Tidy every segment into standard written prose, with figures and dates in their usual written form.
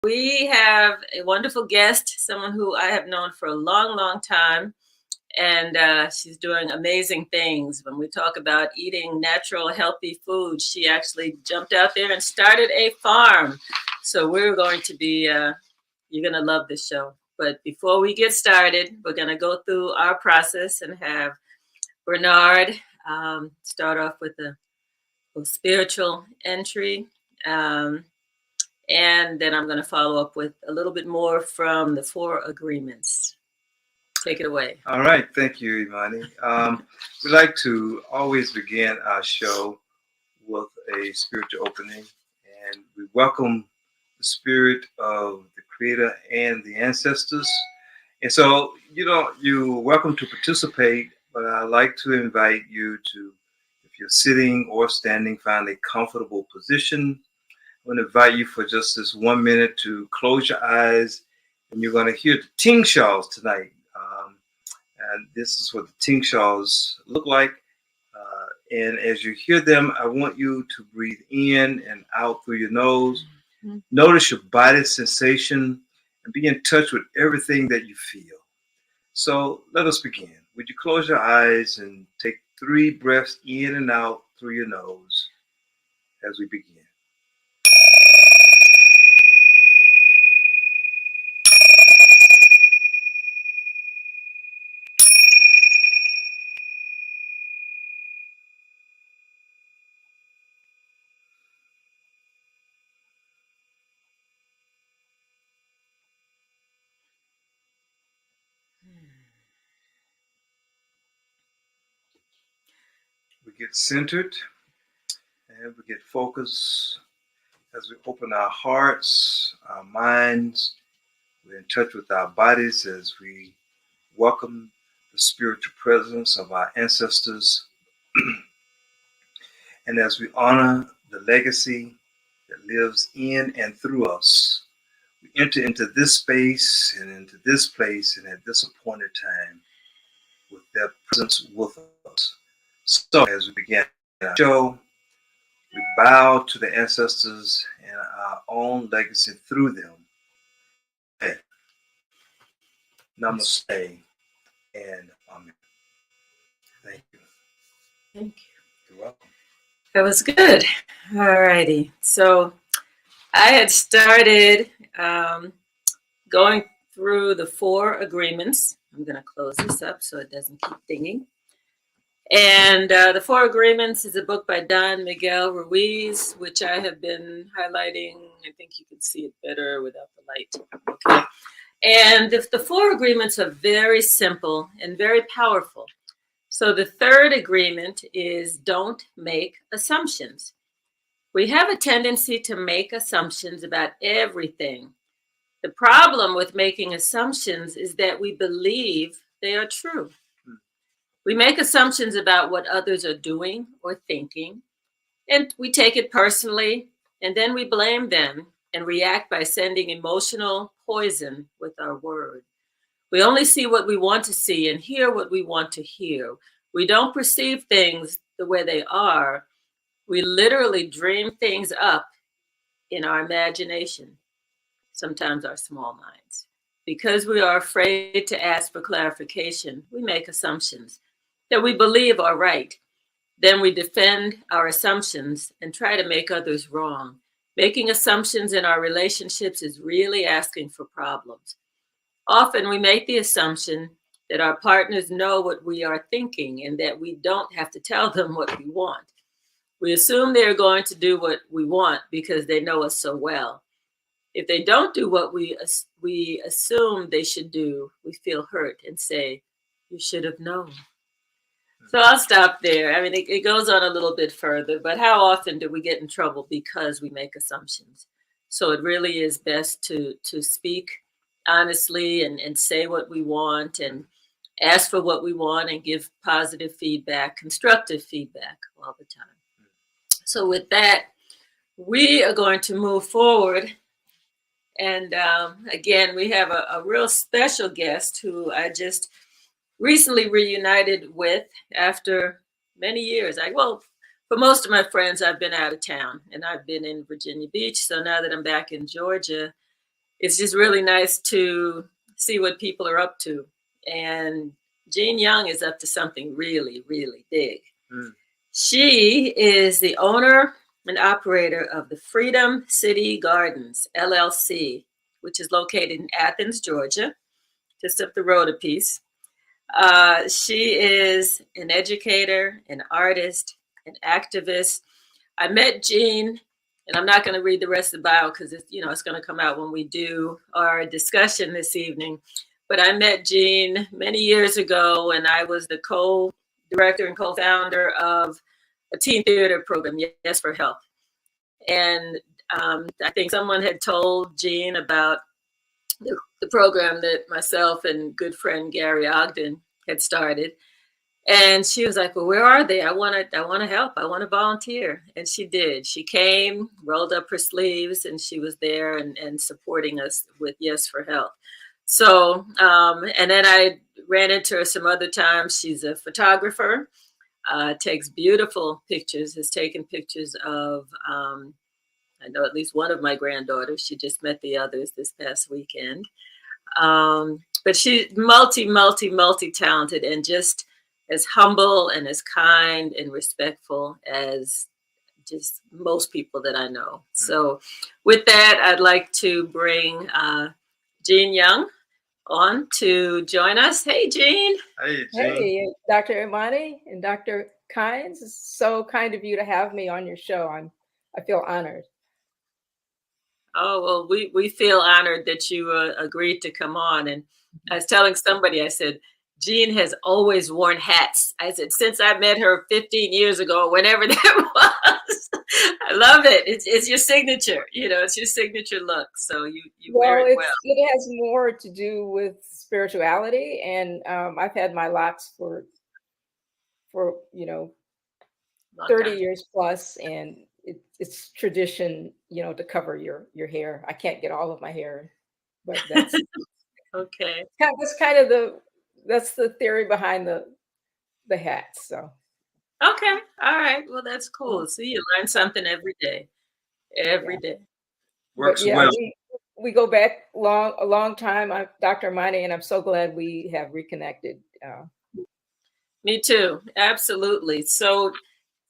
We have a wonderful guest, someone who I have known for a long, long time, and she's doing amazing things. When we talk about eating natural, healthy food, she actually jumped out there and started a farm. So we're going to be, you're going to love this show. But before we get started, we're going to go through our process and have Bernard start off with a spiritual entry. And then I'm going to follow up with a little bit more from the 4 agreements. Take it away. All right. Thank you, Imani. We like to always begin our show with a spiritual opening, and we welcome the spirit of the Creator and the ancestors. And so, you're welcome to participate, but I'd like to invite you to, if you're sitting or standing, find a comfortable position. I'm going to invite you for just this 1 minute to close your eyes, and you're going to hear the ting shaws tonight. And this is what the ting shaws look like. And as you hear them, I want you to breathe in and out through your nose. Mm-hmm. Notice your body sensation and be in touch with everything that you feel. So let us begin. Would you close your eyes and take 3 breaths in and out through your nose as we begin. We get centered and we get focused as we open our hearts, our minds. We're in touch with our bodies as we welcome the spiritual presence of our ancestors. And as we honor the legacy that lives in and through us, we enter into this space and into this place and at this appointed time with their presence with us. So as we begin our show, we bow to the ancestors and our own legacy through them. Hey, namaste and amen. Thank you. Thank you. You're welcome. That was good. All righty. So I had started going through the 4 agreements. I'm going to close this up so it doesn't keep dinging. And the 4 Agreements is a book by Don Miguel Ruiz, which I have been highlighting. I think you can see it better without the light. Okay. And the 4 agreements are very simple and very powerful. So the 3rd agreement is don't make assumptions. We have a tendency to make assumptions about everything. The problem with making assumptions is that we believe they are true. We make assumptions about what others are doing or thinking, and we take it personally, and then we blame them and react by sending emotional poison with our word. We only see what we want to see and hear what we want to hear. We don't perceive things the way they are. We literally dream things up in our imagination, sometimes our small minds. Because we are afraid to ask for clarification, we make assumptions that we believe are right. Then we defend our assumptions and try to make others wrong. Making assumptions in our relationships is really asking for problems. Often we make the assumption that our partners know what we are thinking and that we don't have to tell them what we want. We assume they're going to do what we want because they know us so well. If they don't do what we assume they should do, we feel hurt and say, you should have known. So I'll stop there. I mean, it goes on a little bit further, but how often do we get in trouble because we make assumptions? So it really is best to speak honestly and say what we want and ask for what we want and give positive feedback, constructive feedback all the time. So with that, we are going to move forward. And again, we have a real special guest who I just recently reunited with after many years. For most of my friends, I've been out of town and I've been in Virginia Beach. So now that I'm back in Georgia, it's just really nice to see what people are up to. And Jean Young is up to something really, really big. Mm. She is the owner and operator of the Freedom City Gardens, LLC, which is located in Athens, Georgia, just up the road a piece. She is an educator, an artist, an activist. I met Jean, and I'm not going to read the rest of the bio because it's going to come out when we do our discussion this evening. But I met Jean many years ago, and I was the co-director and co-founder of a teen theater program, Yes for Health. And I think someone had told Jean about the program that myself and good friend Gary Ogden had started. And she was like, well, where are they? I want to help. I want to volunteer. And she did. She came, rolled up her sleeves, and she was there and supporting us with Yes for Health. So, and then I ran into her some other times. She's a photographer, takes beautiful pictures, has taken pictures of, I know at least one of my granddaughters. She just met the others this past weekend. But she's multi-talented and just as humble and as kind and respectful as just most people that I know. So with that, I'd like to bring Jean Young on to join us. Hey, Jean. Hey, Jean. Hey, Dr. Imani and Dr. Kynes. It's so kind of you to have me on your show. I feel honored. Oh, well, we feel honored that you agreed to come on. And I was telling somebody, I said, Jean has always worn hats. I said, since I met her 15 years ago, whenever that was. I love it. It's your signature, it's your signature look. So you wear it well. It has more to do with spirituality. And I've had my locks for 30 years plus. And it's tradition, to cover your hair. I can't get all of my hair, but that's okay. That's kind of that's the theory behind the hats. So okay, all right. Well, that's cool. See, you learn something every day. Every day. Works well. We go back a long time. I'm Dr. Imani, and I'm so glad we have reconnected. Me too. Absolutely. So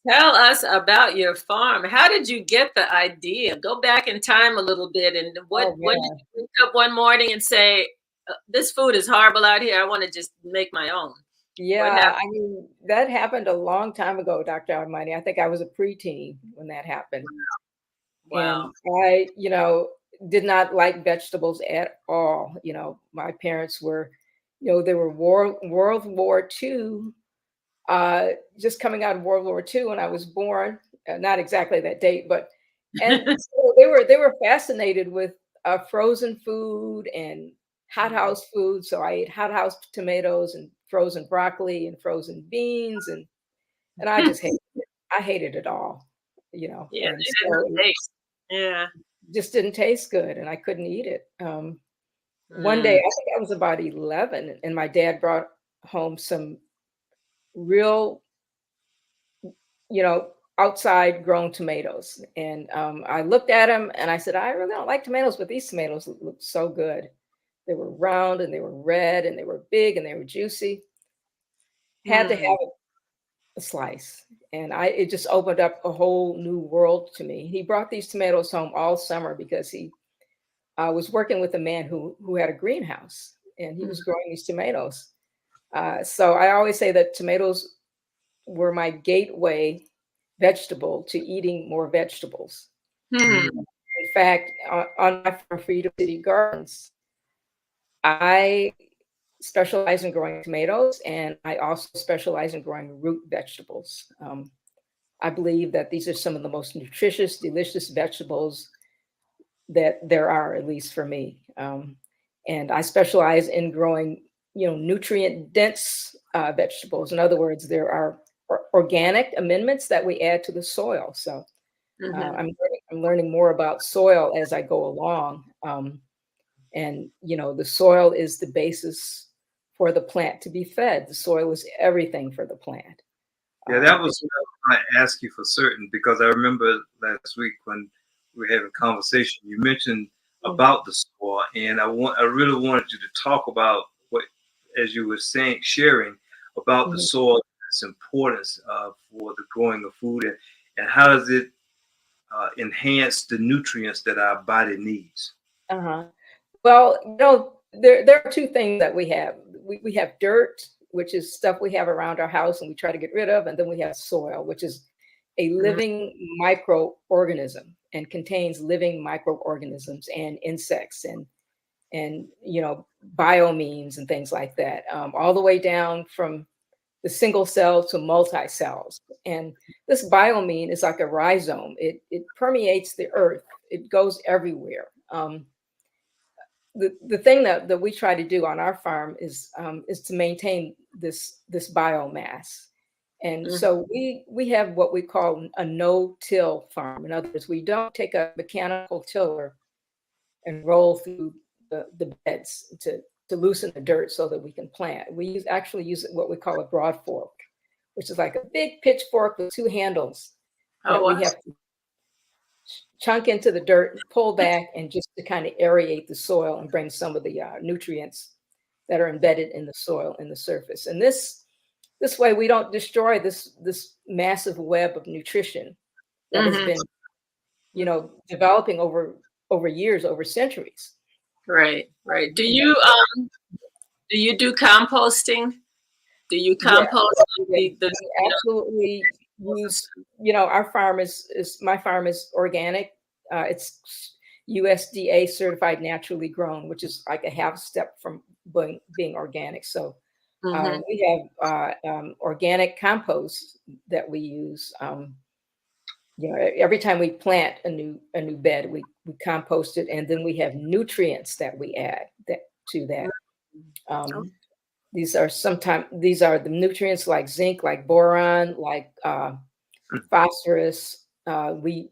tell us about your farm. How did you get the idea? Go back in time a little bit. And when did you wake up one morning and say, this food is horrible out here, I want to just make my own? Yeah, I mean, that happened a long time ago, Dr. Imani. I think I was a preteen when that happened. Wow. And I, did not like vegetables at all. My parents were, they were World War II. Just coming out of World War II when I was born, not exactly that date, and so they were fascinated with frozen food and hothouse food. So I ate hothouse tomatoes and frozen broccoli and frozen beans, and I just hated it all, Yeah, and so just didn't taste good, and I couldn't eat it. One day, I think I was about 11, and my dad brought home some real, outside grown tomatoes. And I looked at them and I said, I really don't like tomatoes, but these tomatoes look so good. They were round and they were red and they were big and they were juicy. Had to have a slice. And it just opened up a whole new world to me. He brought these tomatoes home all summer because he was working with a man who had a greenhouse, and he was growing these tomatoes. So I always say that tomatoes were my gateway vegetable to eating more vegetables. In fact, on my Freedom City Gardens, I specialize in growing tomatoes, and I also specialize in growing root vegetables. I believe that these are some of the most nutritious, delicious vegetables that there are, at least for me. And I specialize in growing, nutrient-dense vegetables. In other words, there are organic amendments that we add to the soil. So I'm learning more about soil as I go along. And, the soil is the basis for the plant to be fed. The soil is everything for the plant. Yeah, that was what I asked you for certain, because I remember last week when we were having a conversation, you mentioned about the soil. And I really wanted you to talk about what, as you were saying, sharing about the soil, its importance for the growing of food, and how does it enhance the nutrients that our body needs. Well, there are two things that we have. We have dirt, which is stuff we have around our house and we try to get rid of. And then we have soil, which is a living microorganism and contains living microorganisms and insects and biomeans and things like that, all the way down from the single cell to multi-cells. And this biomene is like a rhizome. It permeates the earth. It goes everywhere. The thing that we try to do on our farm is to maintain this biomass. And so we have what we call a no-till farm. In other words, we don't take a mechanical tiller and roll through the beds to loosen the dirt so that we can plant. We actually use what we call a broad fork, which is like a big pitchfork with two handles that we have to chunk into the dirt, pull back, and just to kind of aerate the soil and bring some of the nutrients that are embedded in the soil in the surface. And this way we don't destroy this massive web of nutrition that has been, developing over years, over centuries. Right. Do you do composting? Do you compost? We absolutely use, our farm my farm is organic. It's USDA certified naturally grown, which is like a half step from being organic. So we have organic compost that we use. Every time we plant a new bed, we compost it, and then we have nutrients that we add to that. These are the nutrients like zinc, like boron, like phosphorus. We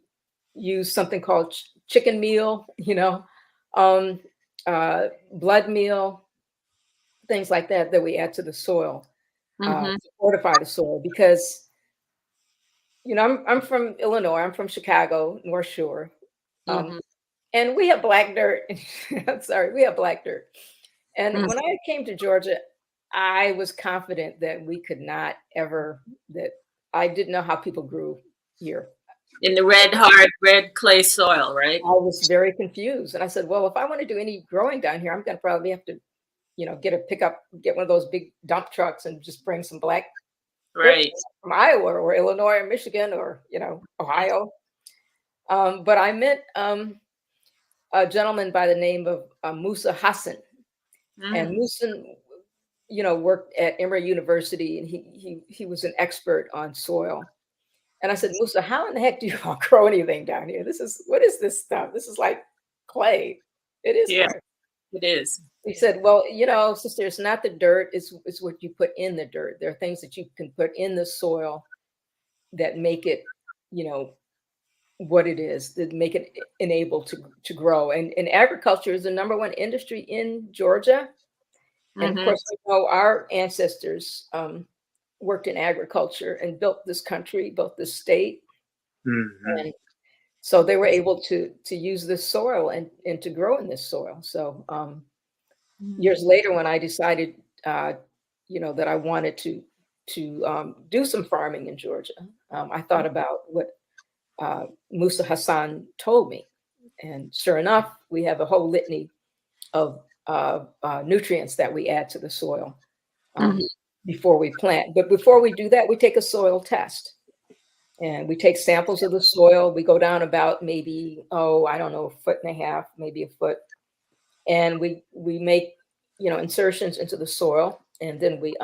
use something called chicken meal, blood meal, things like that we add to the soil to fortify the soil. Because I'm from Illinois. I'm from Chicago, North Shore, and we have black dirt. I'm sorry, we have black dirt. And when I came to Georgia, I was confident that we could not ever. That I didn't know how people grew here in the hard red clay soil, right? I was very confused, and I said, "Well, if I want to do any growing down here, I'm going to probably have to, get one of those big dump trucks and just bring some black." Right. From Iowa or Illinois or Michigan or, Ohio. But I met a gentleman by the name of Musa Hassan. And Musa, worked at Emory University, and he was an expert on soil. And I said, Musa, how in the heck do you all grow anything down here? What is this stuff? This is like clay. It is clay. It is. He said, well, sister, it's not the dirt, it's what you put in the dirt. There are things that you can put in the soil that make it, what it is, that make it enabled to grow. And agriculture is the number one industry in Georgia. And of course, our ancestors worked in agriculture and built this country, built this state. And so they were able to use this soil and to grow in this soil. So years later, when I decided, that I wanted to do some farming in Georgia, I thought about what Musa Hassan told me. And sure enough, we have a whole litany of nutrients that we add to the soil before we plant. But before we do that, we take a soil test. And we take samples of the soil. We go down about maybe, a foot and a half, maybe a foot. And we make, insertions into the soil. And then we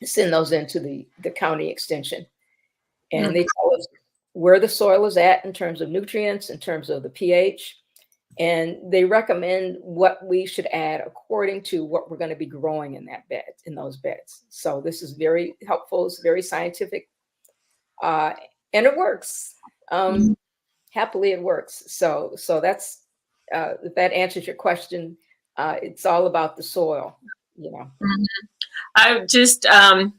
send those into the county extension. And they tell us where the soil is at in terms of nutrients, in terms of the pH. And they recommend what we should add according to what we're going to be growing in those beds. So this is very helpful. It's very scientific. And it works. Happily, it works. So that's if that answers your question. It's all about the soil, I just I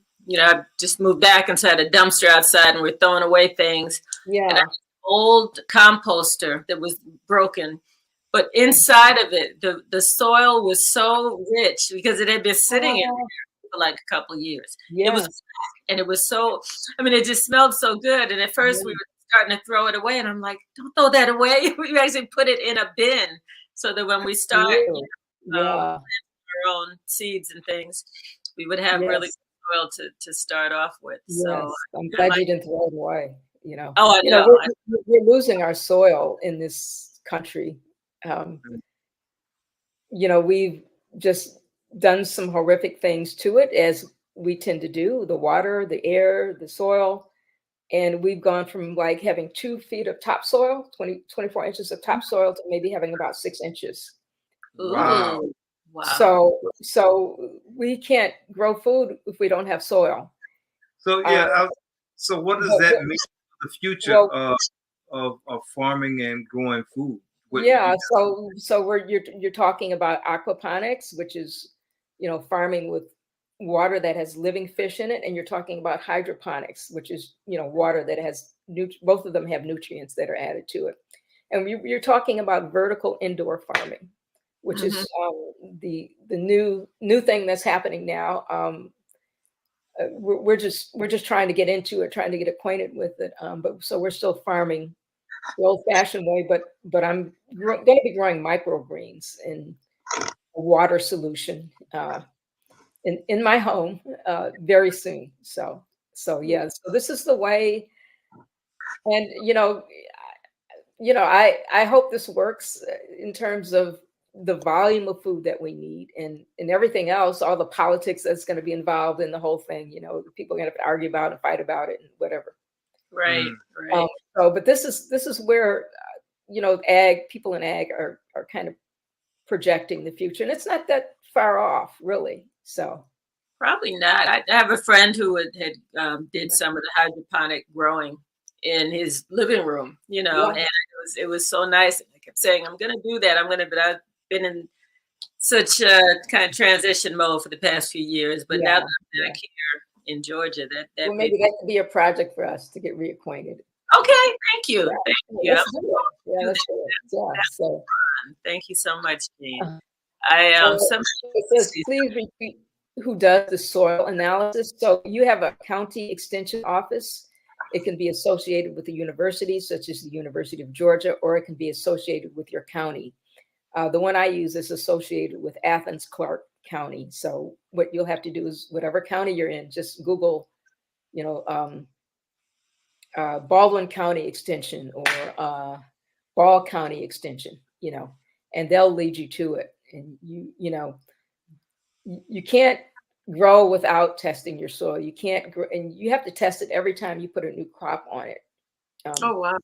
just moved back inside a dumpster outside, and we're throwing away things. Yeah. And I had an old composter that was broken, but inside of it, the soil was so rich because it had been sitting in there for like a couple of years. It was Yes. black, and it was so, I mean, it just smelled so good. And at first we were starting to throw it away, and I'm like, don't throw that away. We actually put it in a bin so that when we start our own seeds and things, we would have really good soil to start off with. Yes. So I'm glad you didn't throw it away. You know, oh, I know. We're losing our soil in this country. You know, we've just done some horrific things to it, as we tend to do, the water, the air, the soil. And we've gone from like having 2 feet of topsoil, 24 inches of topsoil, to maybe having about 6 inches. Wow. Ooh, wow. So we can't grow food if we don't have soil. So so what does that mean for the future of farming and growing food? So you're talking about aquaponics, which is, you know, farming with water that has living fish in it, and you're talking about hydroponics, which is, you know, water that has both of them have nutrients that are added to it. And you're talking about vertical indoor farming, which is the new thing that's happening now. We're just trying to get into it, trying to get acquainted with it. But so we're still farming the old-fashioned way, but I'm going to be growing microgreens in a water solution in my home very soon. So yeah. So this is the way, and I hope this works in terms of the volume of food that we need, and everything else, all the politics that's going to be involved in the whole thing. You know, people are going to have to argue about and fight about it and whatever. Right. But this is where people in ag are kind of projecting the future, and it's not that far off, really. So probably not. I have a friend who had did some of the hydroponic growing in his living room, you know, and it was so nice. I kept saying, I'm going to do that. But I've been in such a kind of transition mode for the past few years. But now that I'm back here in Georgia, that maybe that could be a project for us to get reacquainted. Okay, thank you. Thank you. Let's do it. Let's do it. So thank you so much, Jean. It says, please repeat who does the soil analysis. So you have a county extension office. It can be associated with a university, such as the University of Georgia, or it can be associated with your county. The one I use is associated with Athens, Clarke County. So what you'll have to do is, whatever county you're in, just Google, Baldwin County Extension or Ball County Extension, and they'll lead you to it. And you can't grow without testing your soil. You can't grow, and you have to test it every time you put a new crop on it. Oh wow!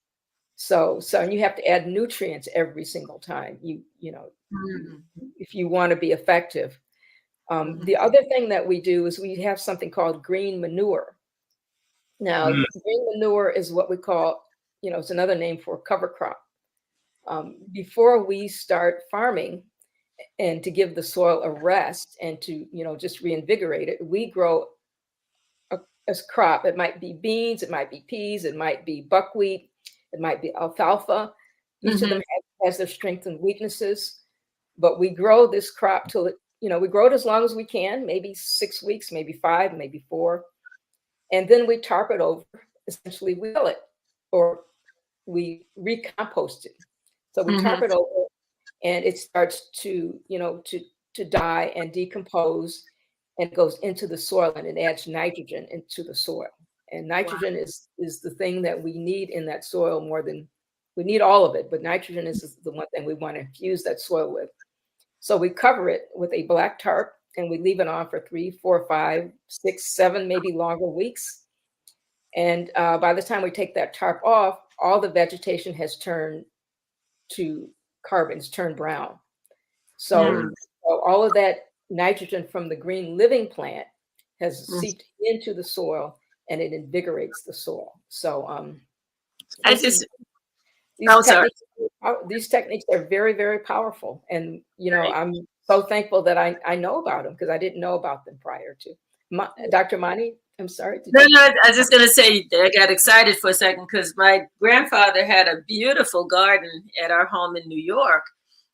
So and you have to add nutrients every single time. If you want to be effective. The other thing that we do is we have something called green manure. Now, green manure is what we call, it's another name for cover crop. Before we start farming, and to give the soil a rest and to, just reinvigorate it, we grow a crop. It might be beans, it might be peas, it might be buckwheat, it might be alfalfa. Each of them has their strengths and weaknesses, but we grow this crop till it, we grow it as long as we can, maybe 6 weeks, maybe 5, maybe 4. And then we tarp it over, essentially we till it, or we recompost it. So we tarp it over, and it starts to die and decompose, and it goes into the soil, and it adds nitrogen into the soil. And nitrogen is the thing that we need in that soil more than we need all of it, but nitrogen is the one thing we want to infuse that soil with. So we cover it with a black tarp, and we leave it on for 3, 4, 5, 6, 7, maybe longer weeks. And by the time we take that tarp off, all the vegetation has turned to carbons, turned brown. So all of that nitrogen from the green living plant has seeped into the soil, and it invigorates the soil. So these techniques are very, very powerful. And, I'm so thankful that I know about them, because I didn't know about them prior to. Dr. Mani, I'm sorry. No, I was just going to say, I got excited for a second because my grandfather had a beautiful garden at our home in New York.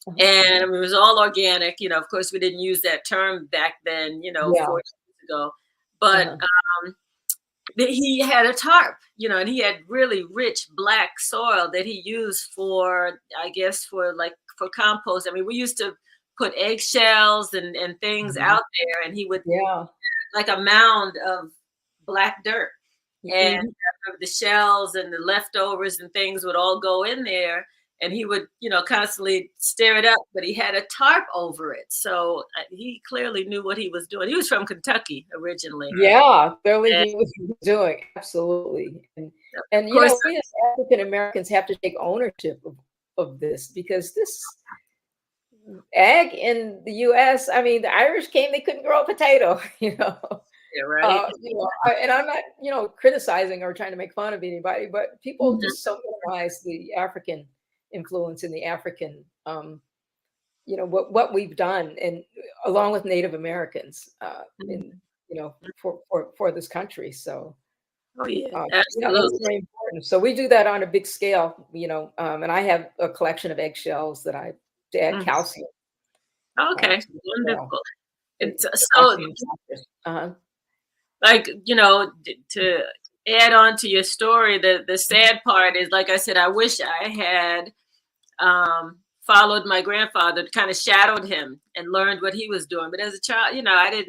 and it was all organic. You know, of course, we didn't use that term back then, you know, Yeah. 40 years ago. But he had a tarp, you know, and he had really rich black soil that he used for, I guess, for compost. I mean, we used to put eggshells and things out there, and he would like a mound of black dirt. And the shells and the leftovers and things would all go in there, and he would, you know, constantly stir it up, but he had a tarp over it. So he clearly knew what he was doing. He was from Kentucky originally. Yeah, clearly he was doing. Absolutely. And you know, we as African Americans have to take ownership of this, because this ag in the US, I mean, the Irish came, they couldn't grow a potato, you know. Yeah, right. You know, and I'm not, you know, criticizing or trying to make fun of anybody, but people just so minimize the African influence in the African, you know, what we've done, and along with Native Americans, in, you know, for this country. So, yeah, you know, absolutely. that's very important. So we do that on a big scale, you know, and I have a collection of eggshells that I to add calcium. Okay, wonderful. And So, like, you know, to add on to your story, the sad part is, like I said, I wish I had followed my grandfather, kind of shadowed him and learned what he was doing. But as a child, you know, I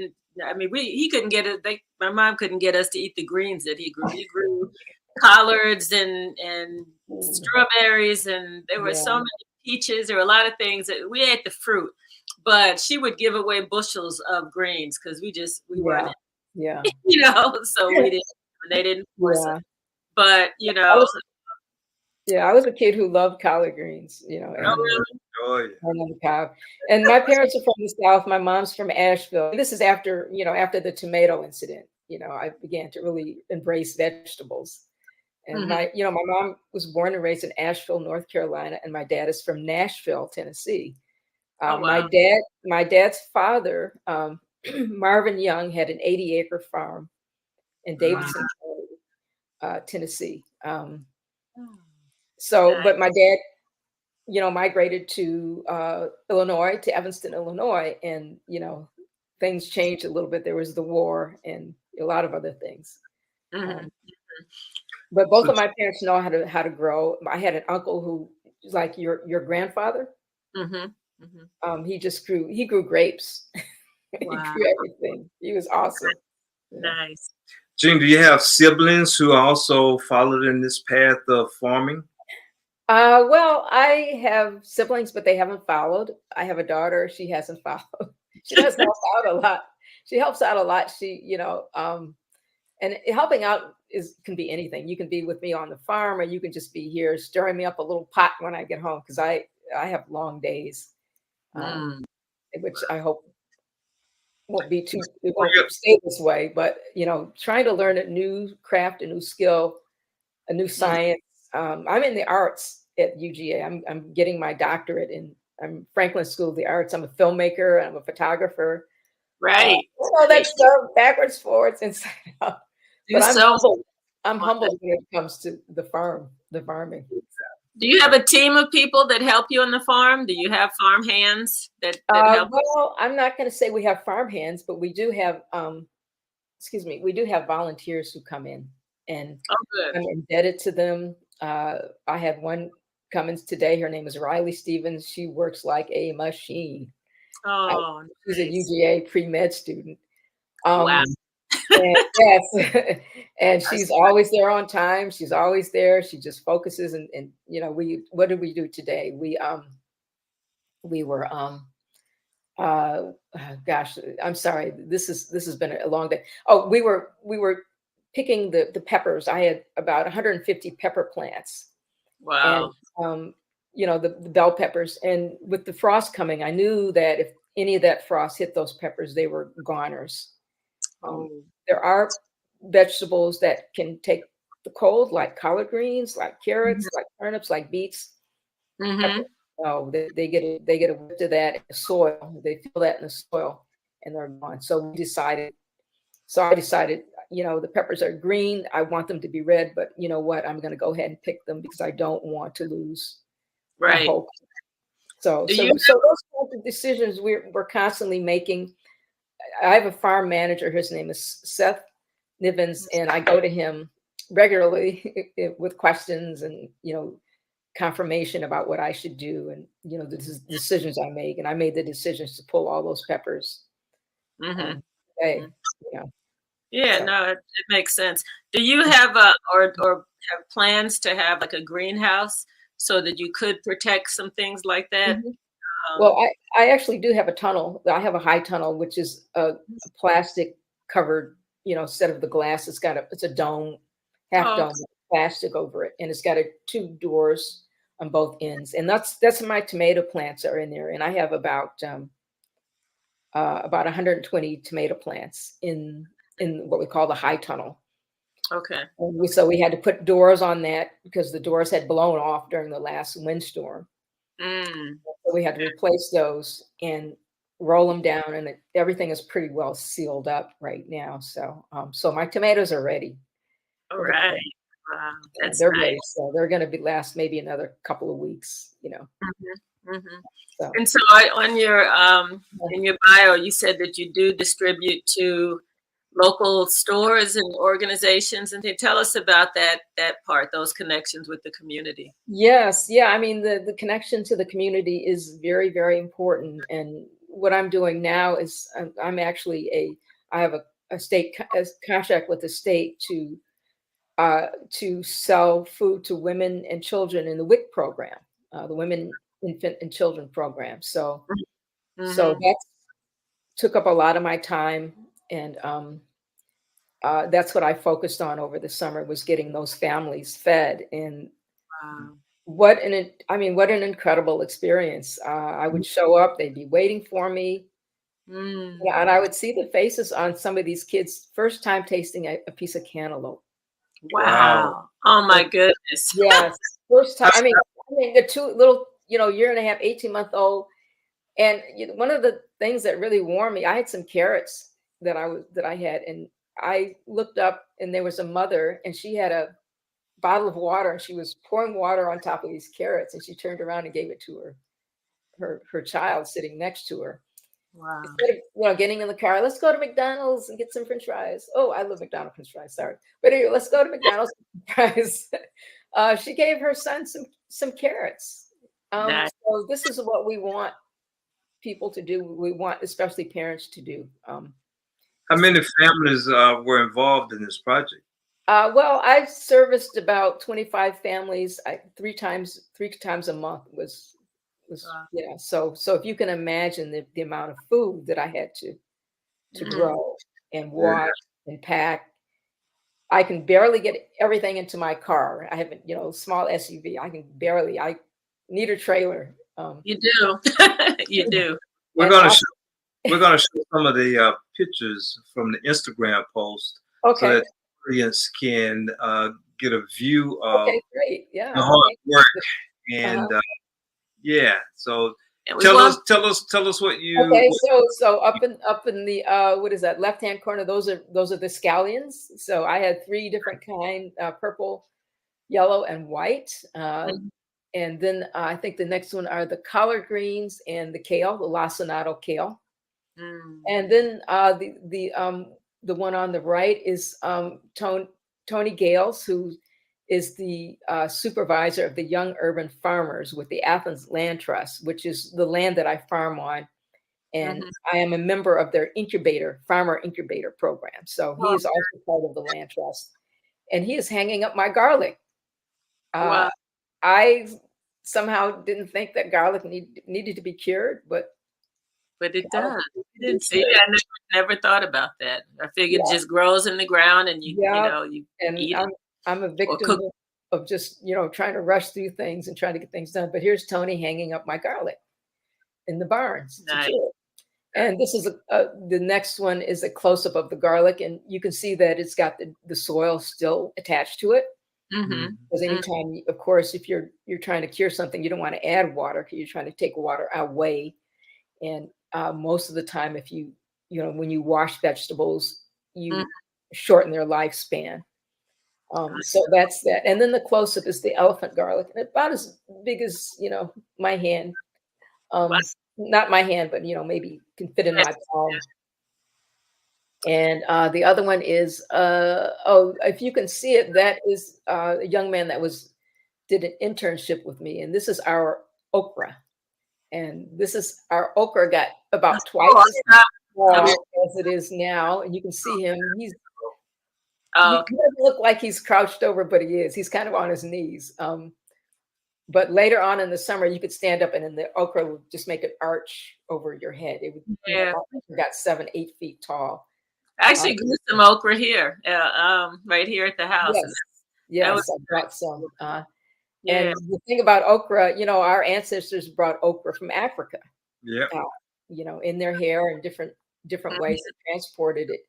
mean, he couldn't get it. My mom couldn't get us to eat the greens that he grew. He grew collards and strawberries, and there were so many peaches. There were a lot of things that we ate the fruit, but she would give away bushels of greens because we weren't, you know, so they didn't force us. But, you know, I was a kid who loved collard greens, you know. And my parents are from the South. My mom's from Asheville. This is after, you know, after the tomato incident, you know, I began to really embrace vegetables. And my mom was born and raised in Asheville, North Carolina, and my dad is from Nashville, Tennessee. My dad's father, Marvin Young, had an 80-acre farm in Davidson, Tennessee. But my dad, you know, migrated to Illinois, to Evanston, Illinois, and, you know, things changed a little bit. There was the war and a lot of other things. But both of my parents know how to grow. I had an uncle who, like your grandfather, he grew grapes. He grew everything. He was awesome. Nice. Jean, do you have siblings who also followed in this path of farming? Well, I have siblings, but they haven't followed. I have a daughter. She hasn't followed. She does help out a lot. She helps out a lot. She, you know, and helping out can be anything. You can be with me on the farm, or you can just be here stirring me up a little pot when I get home, because I have long days, which I hope won't be too. It won't stay this way. But, you know, trying to learn a new craft, a new skill, a new science. I'm in the arts at UGA. I'm getting my doctorate I'm Franklin School of the Arts. I'm a filmmaker. I'm a photographer. Right. All that stuff, backwards, forwards, inside out. But I'm humbled when it comes to the farming. Do you have a team of people that help you on the farm? Do you have farm hands that help? Well, I'm not going to say we have farm hands, but we do have, we do have volunteers who come in, and I'm indebted to them. I had one come in today. Her name is Riley Stevens. She works like a machine. She's a UGA pre-med student. Wow. And, yes, and she's always there on time. She's always there. She just focuses, and you know, what did we do today? We were gosh, I'm sorry. This has been a long day. Oh, we were picking the peppers. I had about 150 pepper plants. Wow. And you know, the bell peppers, and with the frost coming, I knew that if any of that frost hit those peppers, they were goners. There are vegetables that can take the cold, like collard greens, like carrots, like turnips, like beets. Oh, they get a whiff of that in the soil. They feel that in the soil, and they're gone. So I decided, you know, the peppers are green. I want them to be red, but you know what? I'm going to go ahead and pick them because I don't want to lose. Right. Hope. So Do so you? so those kinds of decisions we're constantly making. I have a farm manager. His name is Seth Nivens, and I go to him regularly with questions and confirmation about what I should do, and the decisions I make. And I made the decisions to pull all those peppers Mm-hmm. today. Yeah. Yeah, So. no, it makes sense. Do you have or have plans to have like a greenhouse so that you could protect some things like that? Mhm. Well, Um, I actually do have a tunnel. I have a high tunnel, which is a plastic covered, instead of the glass, it's a dome, half oh, dome, with plastic over it, and it's got two doors on both ends, and that's my tomato plants are in there, and I have about 120 tomato plants in what we call the high tunnel. okay. And so we had to put doors on that because the doors had blown off during the last windstorm. Mm, So we had to replace those and roll them down, and everything is pretty well sealed up right now. So my tomatoes are ready all for the right. fall. Wow, Yeah, that's they're ready. nice. So they're going to be last maybe another couple of weeks. Hmm. Hmm. So And so on your in your bio, you said that you do distribute to local stores and organizations, and tell us about that part, those connections with the community. yes, yeah. I mean, the connection to the community is very, very important. And what I'm doing now is I'm actually I have a state a contract with the state to sell food to women and children in the WIC program, the Women, Infant, and Children program. So Mm-hmm. that took up a lot of my time, and that's what I focused on over the summer was getting those families fed. And Wow. what an incredible experience. I would show up, they'd be waiting for me. Mm. Yeah, and I would see the faces on some of these kids' first time tasting a piece of cantaloupe. Wow. Wow. Oh my And goodness. yes, first time. That's, I mean, the two little, year and a half, 18-month-old. And one of the things that really warmed me, I had some carrots that I had, and I looked up, and there was a mother, and she had a bottle of water, and she was pouring water on top of these carrots, and she turned around and gave it to her child sitting next to her. Wow. Instead of getting in the car, let's go to McDonald's and get some French fries. Oh, I love McDonald's French fries. Sorry, but anyway, let's go to McDonald's fries. She gave her son some carrots. Nice. So this is what we want people to do. We want especially parents to do. how many families were involved in this project? Well, I've serviced about 25 families. Three times a month was Wow. yeah. So if you can imagine the amount of food that I had to Mhm. grow and Yeah. wash and pack. I can barely get everything into my car. I have a small SUV. I need a trailer. You do. You do. We're And gonna show, we're gonna show some of the pictures from the Instagram post so okay, that the audience can get a view of okay, great. the Yeah. hard work. Uh-huh. And yeah, so And we tell want us what you Okay, what, so up in the what is that left-hand corner? Those are the scallions. So I had three different kind: purple, yellow, and white. Mhm. And then I think the next one are the collard greens and the kale, the lacinato kale. Mm. And then the one on the right is Tony Gales, who is the supervisor of the Young Urban Farmers with the Athens Land Trust, which is the land that I farm on. And Mhm. I am a member of their farmer incubator program. So he Oh, is also part of the land trust. And he is hanging up my garlic. Uh, wow. I somehow didn't think that garlic needed to be cured, but But it garlic does. needs to be Didn't see. cured. I never thought about that. I figured it Yeah, just grows in the ground and yeah. you And eat it I'm a or victim cook. of just, trying to rush through things and trying to get things done. But here's Tony hanging up my garlic in the barns to Nice. cure it. And this is the next one is a close up of the garlic, and you can see that it's got the soil still attached to it. Mm-hmm. Because anytime, of course, if you're trying to cure something, you don't want to add water because you're trying to take water away. And most of the time, if when you wash vegetables, Mm-hmm. you shorten their lifespan. So that's that. And then the close up is the elephant garlic, and about as big as my hand. Wow. Not my hand, but maybe can fit in my palm. And the other one is if you can see it, that is a young man that did an internship with me, and this is our okra. And this is our okra got about twice as tall as it is now, and you can see him. He doesn't look like he's crouched over, but he is. He's kind of on his knees. But later on in the summer, you could stand up, and then the okra would just make an arch over your head. It would got 7-8 feet tall. I actually grew some okra here, right here at the house. Yes, I brought some. And the thing about okra, our ancestors brought okra from Africa. Yeah. In their hair and different ways they transported it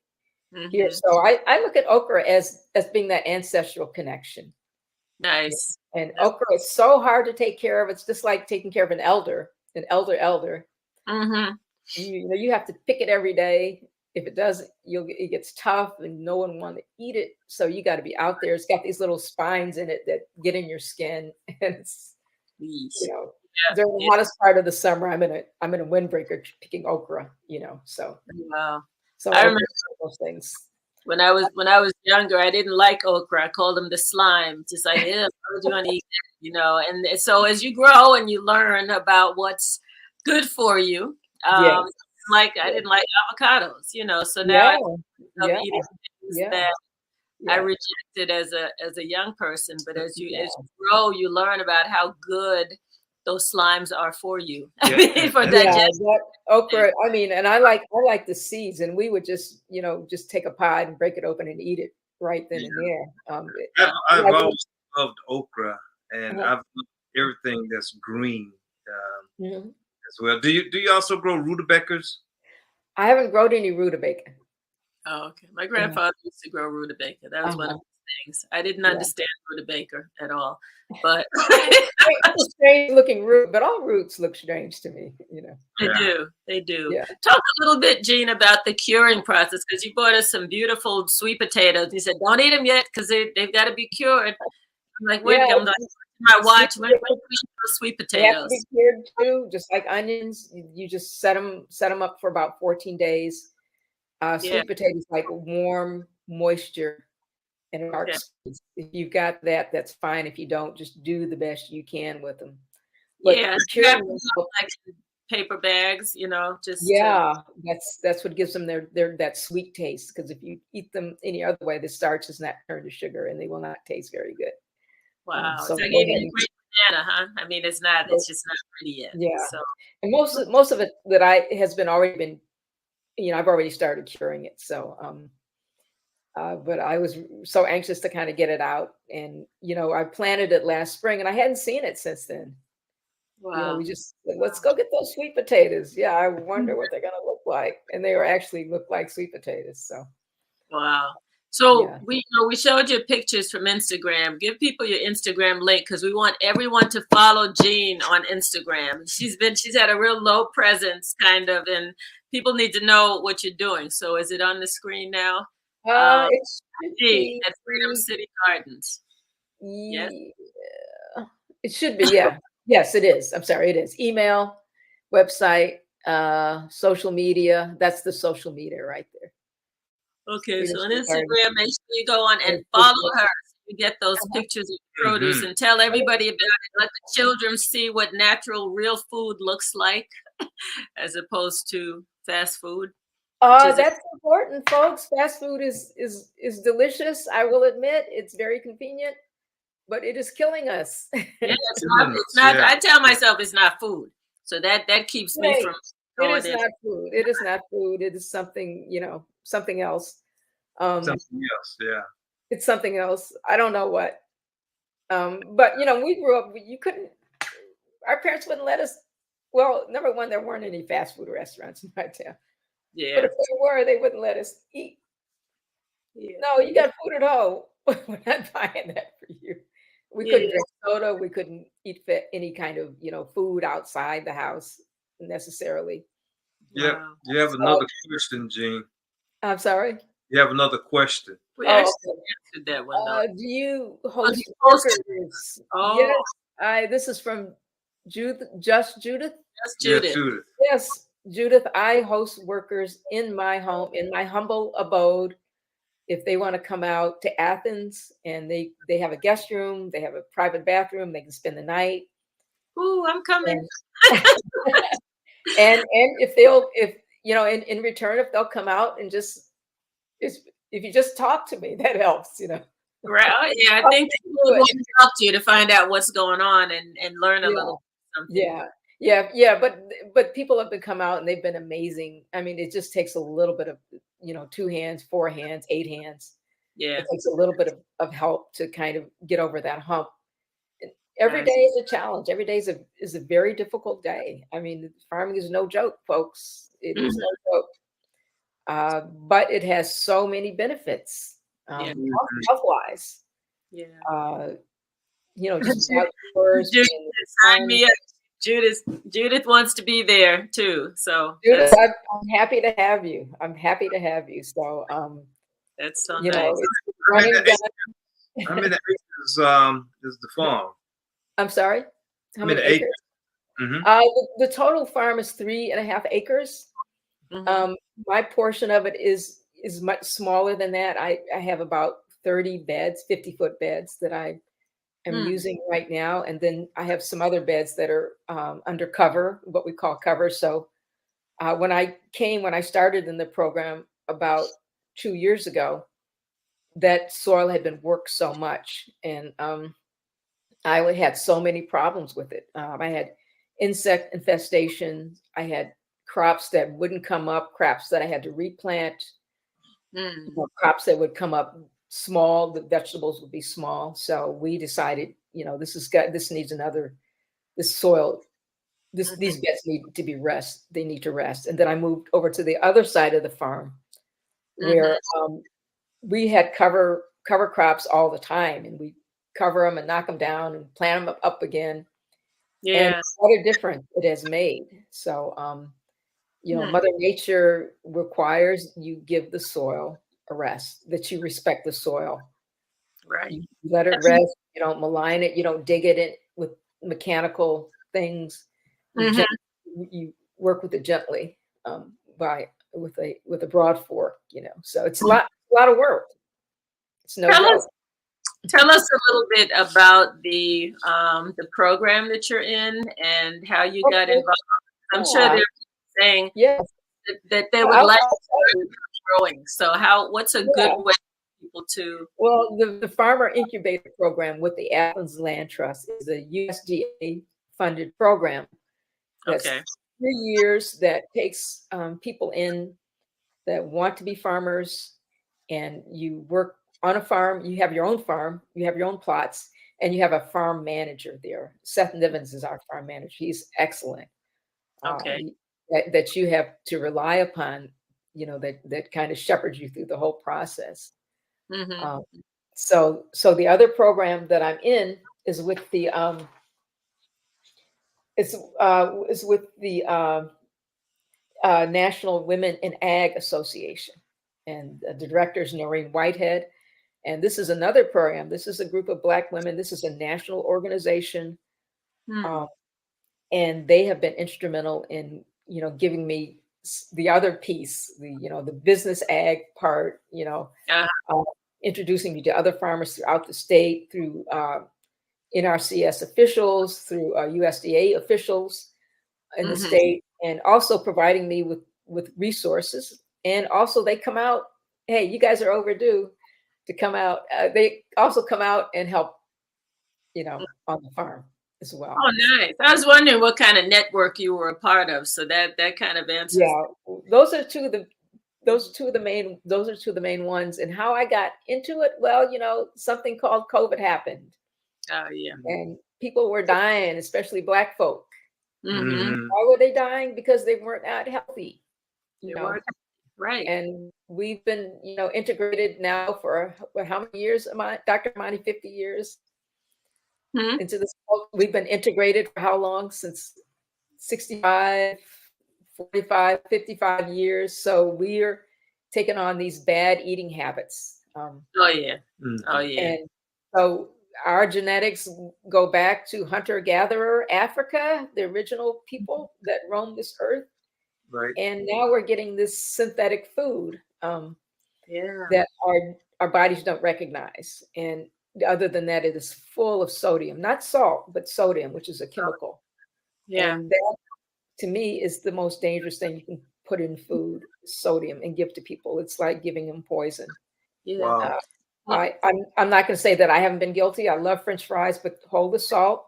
here. So I look at okra as being that ancestral connection. Nice. And okra is so hard to take care of. It's just like taking care of an elder. Mm-hmm. You have to pick it every day. If it doesn't, it gets tough and no one wants to eat it. So you got to be out there. It's got these little spines in it that get in your skin. And it's, during the hottest part of the summer, I'm in a windbreaker picking okra, so. Wow. So I remember those things. When I was younger, I didn't like okra. I called them the slime. Just like, why would you want to eat it? And so as you grow and you learn about what's good for you, like I didn't like avocados, so now I'm eating things that I rejected as a young person. But as you grow, you learn about how good those slimes are for you. For digestion. Okra, and I like the seeds, and we would just take a pod and break it open and eat it right then and there. I've always loved okra, and I've loved everything that's green. As well. Do you also grow rutabagas? I haven't grown any rutabaga. Oh, okay. My grandfather used to grow rutabaga. That was one of the things. I didn't understand rutabaga at all, but it's a strange looking root. But all roots look strange to me. They do. Yeah. Talk a little bit, Jean, about the curing process, because you bought us some beautiful sweet potatoes. You said don't eat them yet because they've got to be cured. I'm like, wait, I'm like, my watch. When do we eat those sweet potatoes? They have to be cured too, just like onions. You just set them up for about 14 days. Sweet potatoes like warm moisture and dark space. If you've got that, that's fine. If you don't, just do the best you can with them. But like paper bags, that's what gives them their that sweet taste. Because if you eat them any other way, the starch does not turn to sugar, and they will not taste very good. Wow. So it's like eating a great banana, huh? It's just not pretty yet. Yeah. So. And most of it that already been, I've already started curing it. So, but I was so anxious to kind of get it out. And, I planted it last spring and I hadn't seen it since then. Wow. We just said, let's go get those sweet potatoes. Yeah. I wonder what they're going to look like. And they look like sweet potatoes. So. Wow. So we showed you pictures from Instagram. Give people your Instagram link because we want everyone to follow Jean on Instagram. She's had a real low presence kind of, and people need to know what you're doing. So is it on the screen now? Jean at Freedom City Gardens. Yes. It should be. Yeah. Yes, it is. I'm sorry. It is. Email, website, social media. That's the social media right there. Okay, so on Instagram, make sure you go on and follow her. So you get those pictures of produce and tell everybody about it. Let the children see what natural, real food looks like, as opposed to fast food. That's important, folks. Fast food is delicious. I will admit, it's very convenient, but it is killing us. It's not. I tell myself it's not food, so that keeps me from. It is not food. It is not food. It is something, something else. Something else, yeah. It's something else. I don't know what. But we grew up. Our parents wouldn't let us. Well, number one, there weren't any fast food restaurants in my town. Yeah. But if there were, they wouldn't let us eat. Yeah. No, you got food at home. We're not buying that for you. We couldn't drink soda. We couldn't eat any kind of food outside the house necessarily. Yeah. Wow. You have another question, Jean. I'm sorry. You have another question. We actually answered that one. Do you host burgers? Yes. This is from Judith? Just Yes, Judith. Judith. Yes, Judith. I host workers in my home, in my humble abode. If they want to come out to Athens and they have a guest room, they have a private bathroom, they can spend the night. Ooh, I'm coming. And and if in return, if they'll come out and if you just talk to me, that helps, Right. Oh, yeah, I I'll think get people through want it. to talk to you to find out what's going on and learn a Yeah. little something. Yeah. But people have been come out and they've been amazing. I mean, it just takes a little bit of, 2 hands, 4 hands, 8 hands. Yeah. It takes a little bit of help to kind of get over that hump. And every Nice. day is a challenge. Every day is a very difficult day. I mean, farming is no joke, folks. It is no joke. But it has so many benefits, Yeah. health-wise. Yeah. Just outdoors, Judith, being in the sign sun. me up. Judith wants to be there too. So Judith, I'm happy to have you. I'm happy to have you. So, that's so nice. nice. How many acres is the farm? I'm sorry? How many acres? acres? Mm-hmm. The total farm is 3.5 acres. Mm-hmm. My portion of it is much smaller than that. I have about 30 beds, 50-foot beds that I am using right now. And then I have some other beds that are under cover, what we call cover. So when I started in the program about 2 years ago, that soil had been worked so much. And I had so many problems with it. I had insect infestation. I had crops that wouldn't come up, crops that I had to replant, crops that would come up small, the vegetables would be small. So we decided, this needs this soil, these beds need to they need to rest. And then I moved over to the other side of the farm where we had cover crops all the time, and we cover them and knock them down and plant them up again. And what a difference it has made. So, Mother Nature requires you give the soil a rest, that you respect the soil. Right. You let it rest. You don't malign it. You don't dig it in with mechanical things. You work with it gently with a broad fork. So it's a lot of work. It's no joke. Tell us a little bit about the program that you're in and how you got involved. I'm sure they're saying that they would like to growing. So what's a good way for people to? Well, the Farmer Incubator Program with the Athens Land Trust is a USDA funded program. That's 3 years that takes people in that want to be farmers, and you work on a farm. You have your own farm, you have your own plots, and you have a farm manager there. Seth Nivens is our farm manager. He's excellent. That you have to rely upon, that kind of shepherds you through the whole process. So the other program that I'm in is with the National Women in Ag Association, and the director is Noreen Whitehead. And this is another program. This is a group of Black women. This is a national organization, and they have been instrumental in giving me the other piece, the business ag part. Introducing me to other farmers throughout the state, through NRCS officials, through USDA officials in the state, and also providing me with resources. And also they come out, hey, you guys are overdue to come out. They also come out and help, on the farm as well. Oh, nice. I was wondering what kind of network you were a part of. So that kind of answers. Yeah, those are two of the main ones. And how I got into it, well, something called COVID happened. Oh, yeah. And people were dying, especially Black folk. Mm-hmm. Why were they dying? Because they weren't out healthy. Right. And we've been, integrated now for how many years? Dr. Amani, 50 years into this. We've been integrated for how long? Since 65, 45, 55 years. So we're taking on these bad eating habits. Oh, yeah. Oh, yeah. And so our genetics go back to hunter-gatherer Africa, the original people that roamed this earth. Right. And now we're getting this synthetic food Yeah. that our bodies don't recognize. And other than that, it is full of sodium, not salt, but sodium, which is a chemical. Yeah. And that, to me, is the most dangerous thing you can put in food, sodium, and give to people. It's like giving them poison. Yeah. Wow. I'm not going to say that I haven't been guilty. I love French fries, but hold the salt.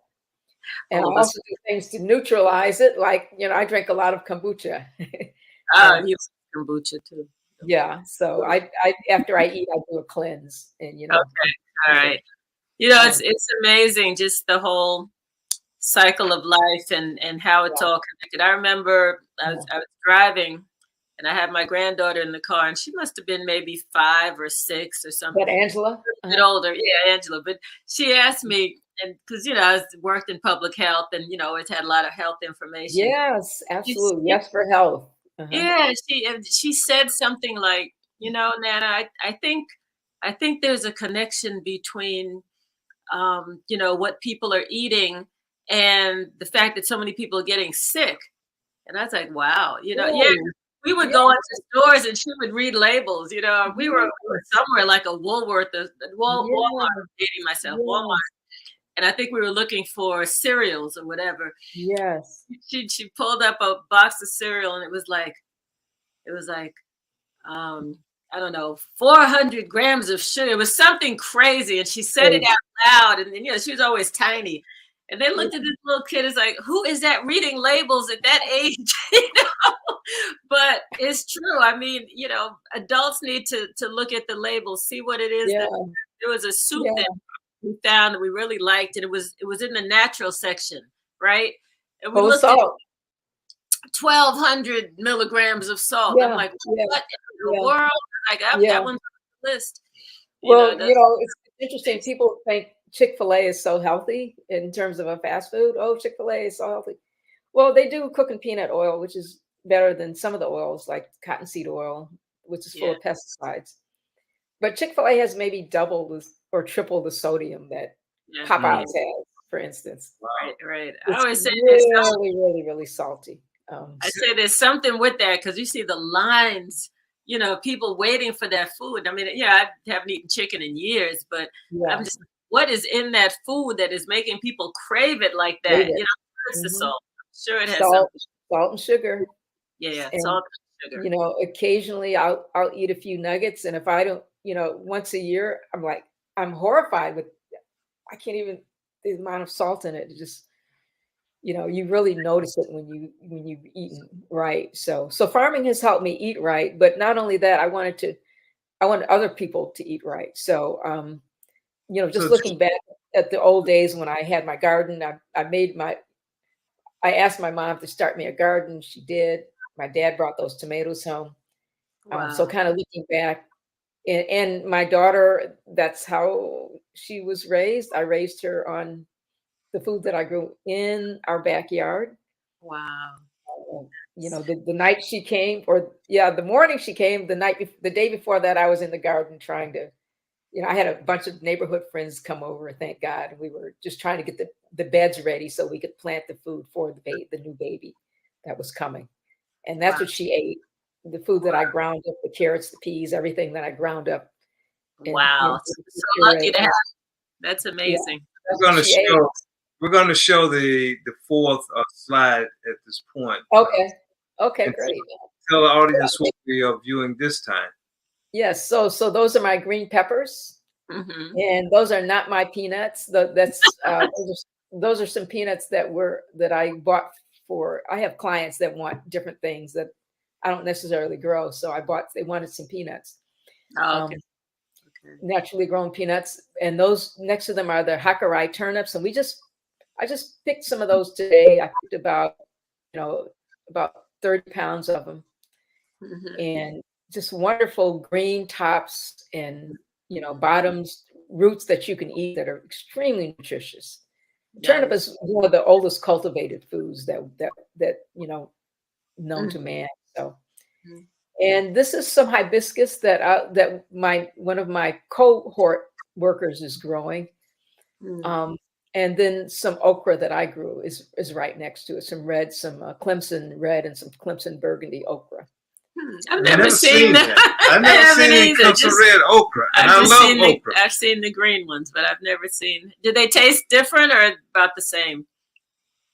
And I also do things to neutralize it. Like, I drink a lot of kombucha. Oh, you kombucha too. Yeah. So I after I eat, I do a cleanse, and Okay. All right. It's amazing, just the whole cycle of life and how it's all connected. I remember I was driving, and I had my granddaughter in the car, and she must have been maybe 5 or 6 or something. That Angela? A bit older, yeah, Angela. But she asked me, and because I worked in public health, and it's had a lot of health information. Yes, absolutely. Yes, for health. Yeah, she said something like, Nana, I think there's a connection between what people are eating and the fact that so many people are getting sick. And I was like, wow, we would go into stores and she would read labels. We were somewhere like a Woolworth, Walmart, I'm dating myself, Walmart. And I think we were looking for cereals or whatever. Yes. She pulled up a box of cereal, and it was like, I don't know, 400 grams of sugar. It was something crazy. And she said it out loud. And then, she was always tiny. And they looked at this little kid as like, who is that reading labels at that age? But it's true. I mean, adults need to look at the labels, see what it is. Yeah. There was a soup that we found that we really liked, and it was in the natural section, right? And we looked at 1,200 milligrams of salt. I'm like, what in the world? Like, that one's on the list. Well, it's interesting. People think Chick-fil-A is so healthy in terms of a fast food. Oh, Chick-fil-A is so healthy. Well, they do cook in peanut oil, which is better than some of the oils like cottonseed oil, which is full of pesticides. But Chick-fil-A has maybe double or triple the sodium that Popeyes has, for instance. Right. I always say really salty. I say there's something with that, because you see the lines, people waiting for that food. I mean, I haven't eaten chicken in years, but I'm just, what is in that food that is making people crave it like that? It's the salt. I'm sure it has salt and sugar. Yeah, salt and sugar. Occasionally I'll eat a few nuggets, and if I don't, once a year, I'm horrified with, I can't even, the amount of salt in it. It just, you really notice it when you've eaten right. So farming has helped me eat right, but not only that, I wanted other people to eat right. So, just looking back at the old days when I had my garden, I asked my mom to start me a garden. She did. My dad brought those tomatoes home. Wow. So kind of looking back, and my daughter, that's how she was raised. I raised her on the food that I grew in our backyard. Wow. The night she came, the morning she came, the day before that, I was in the garden trying to, I had a bunch of neighborhood friends come over, thank God. And we were just trying to get the beds ready so we could plant the food for the new baby that was coming. And that's what she ate. The food that I ground up, the carrots, the peas, everything that I ground up. Wow. So lucky to have. That's amazing. Yeah. We're going to show the fourth slide at this point. Okay, great. Tell the audience what we are viewing this time. Yes, so those are my green peppers, and those are not my peanuts. Those are some peanuts that I bought for. I have clients that want different things that I don't necessarily grow, so they wanted some peanuts. Okay. Naturally grown peanuts, and those next to them are the Hakurei turnips, and I just picked some of those today. I picked about 30 pounds of them, and just wonderful green tops and bottoms, roots that you can eat that are extremely nutritious. Turnip is one of the oldest cultivated foods that known to man. So, and this is some hibiscus that one of my cohort workers is growing. Hmm. And then some okra that I grew is right next to it. Some red, some Clemson red, and some Clemson burgundy okra. I've I've never seen that. that. I've I never haven't seen any either. Clemson red okra, and I love okra. I've seen the green ones, but I've never seen. Do they taste different or about the same?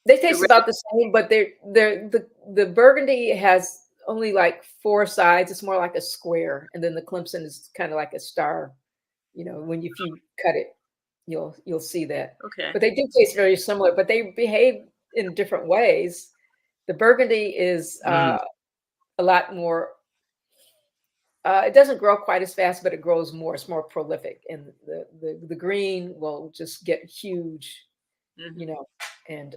They taste about the same, but the burgundy has only like 4 sides. It's more like a square, and then the Clemson is kind of like a star. You know, if you cut it, you'll see that. Okay. But they do taste very similar, but they behave in different ways. The burgundy is a lot more. It doesn't grow quite as fast, but it grows more. It's more prolific, and the green will just get huge, you know. And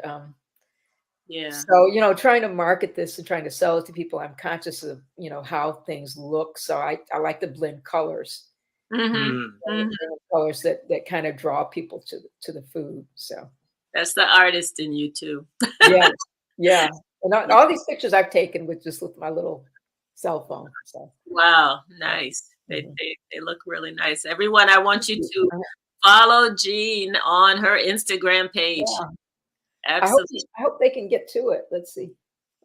Yeah. so trying to market this and trying to sell it to people, I'm conscious of how things look. So I like to blend colors, colors that kind of draw people to the food. So that's the artist in you too. yeah, yeah. And all these pictures I've taken with my little cell phone. So Wow, nice. They look really nice. Everyone, I want you to follow Jean on her Instagram page. Yeah. Absolutely. I hope they can get to it. Let's see.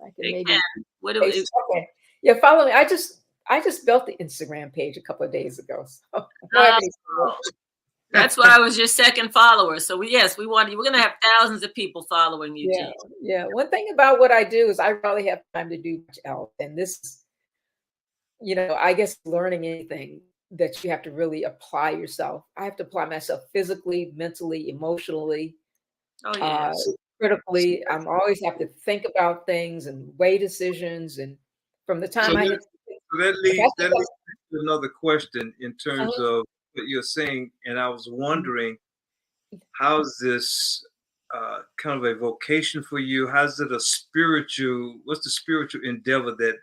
I can maybe. What do we? Okay. Yeah, follow me. I just built the Instagram page a couple of days ago. So that's why I was your second follower. So we want you. We're gonna have thousands of people following you. Yeah, yeah. One thing about what I do is I rarely have time to do much else, and this, I guess learning anything that you have to really apply yourself. I have to apply myself physically, mentally, emotionally. Oh yeah. Critically. I'm always have to think about things and weigh decisions. And from the time that leads to another question in terms of what you're saying. And I was wondering, how's this kind of a vocation for you? How's it what's the spiritual endeavor that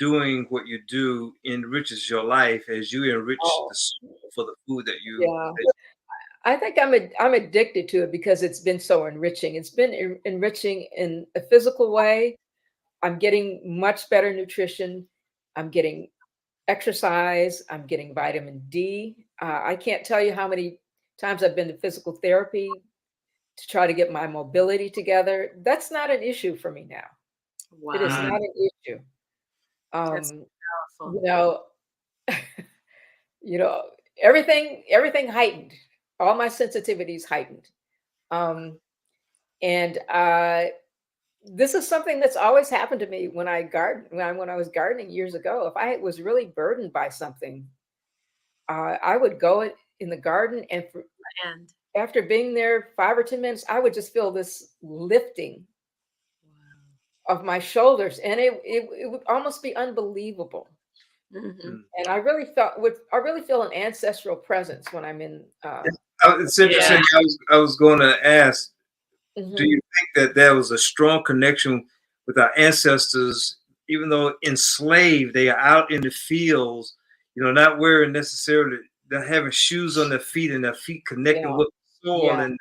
doing what you do enriches your life as you enrich the soul for the food that you? Yeah. I think I'm addicted to it because it's been so enriching. It's been enriching in a physical way. I'm getting much better nutrition. I'm getting exercise. I'm getting vitamin D. I can't tell you how many times I've been to physical therapy to try to get my mobility together. That's not an issue for me now. Wow. It is not an issue. That's powerful. Everything heightened. All my sensitivities heightened. And this is something that's always happened to me when I garden. When I was gardening years ago, if I was really burdened by something, I would go in the garden, and after being there 5 or 10 minutes, I would just feel this lifting of my shoulders, and it would almost be unbelievable. And I really feel an ancestral presence when I'm in. It's interesting. I was going to ask, do you think that there was a strong connection with our ancestors, even though enslaved, they are out in the fields, not wearing necessarily, they're having shoes on their feet and their feet connecting with the soil and